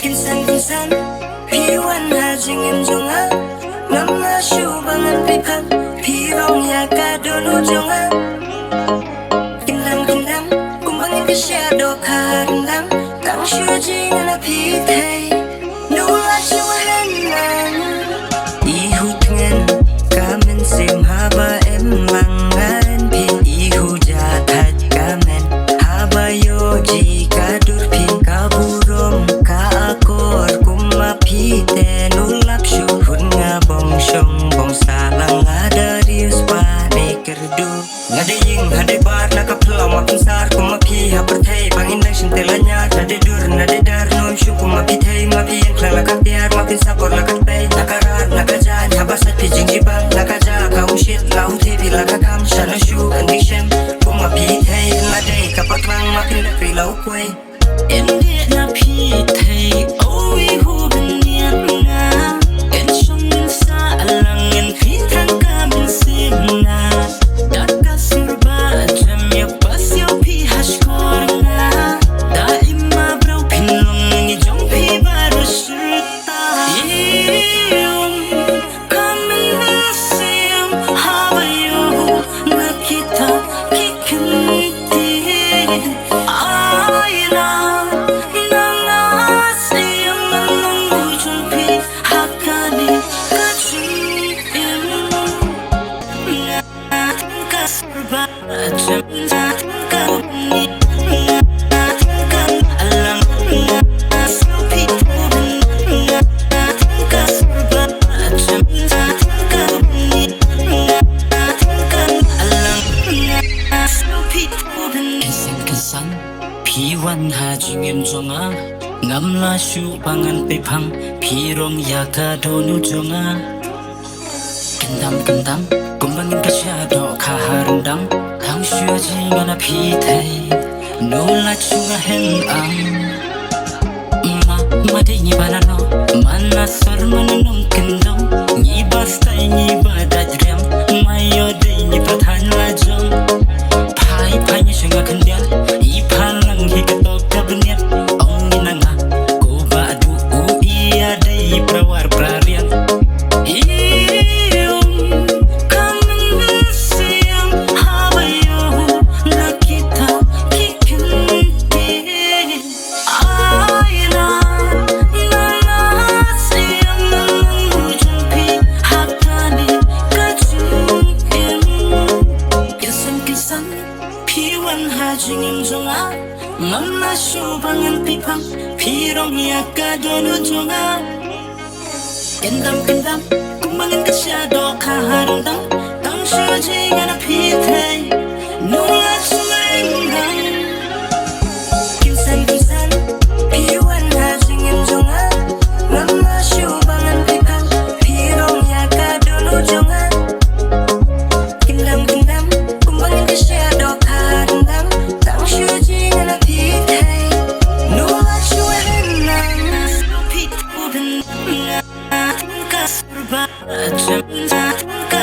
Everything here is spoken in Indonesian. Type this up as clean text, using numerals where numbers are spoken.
Kynsan Kynsan Pi Wanbhaa jing Imsngi Ngắm shu bangan pipan Pi rong ya ka donu jonga Kindam kindam kumbangin ke shadow karindam Tang shu jing na pi thay Nula shu henang Ihut ngen kamen sim haba em mangan pin Ihu jatat kamen haba yoji kadur pin kaburom ka akor kuma pite nulap shu hun nga bong shong bong salang ada rius pare kerdu ngade ying hade bar nakaplau makin sar kuma pi haperthai bangin dang sintelanya hade dur nade dar nom shu kuma pithai mapi yang klang lakat biar makin sapor lakat bay nakarat nakajan habasat pi jingjibang nakaja kau shit lau tepi lakakam shana shu andishem kuma pithai nade kapatlang makin dakri lau kwe Indi na pi thay owi hu benyan nga en shong sa alang en pi thang ka ben sim na daka surba jam ya pas yo pi hashkor nga da imma brau pinlong ni jong pi baru shurta yum kamen sim hawayo na kita kikinti Kynsan Pi Wanbhaa jing Imsngi ngamla shu bangan pepang pi rong ya ka donu jonga kendam kendam kumbangin ka shadow ka harandang tang shu jing na pi thai nula chunga hen ang ma de ni banano mana sar mananong kendong ni bastai ni badajrem mayo de ni pathan la jong pai pai ni shinga kendial I palang hikatok kabnyat ong inanga ko ba du u iya dai prawar prarian iyum kamen siam habayo nakita kikinti aina nana siam nangujan pi hatani kachum Kynsan Kynsan Pi Wanbhaa jing Imsngi ngamla shu bangan pipang pi rong ya ka donu jonga kendam kendam kumbangin ka shadow ka harandang tang shu jing na pi thai nula chunga endang Kynsan Kynsan Pi Wanbhaa jing Imsngi ngamla shu bangan pipang pi rong ya ka donu jonga kendam kendam kumbangin ka shadow ka harandang tang shu jing na pi thai nula shu henang pi tu ben ka surba jam ka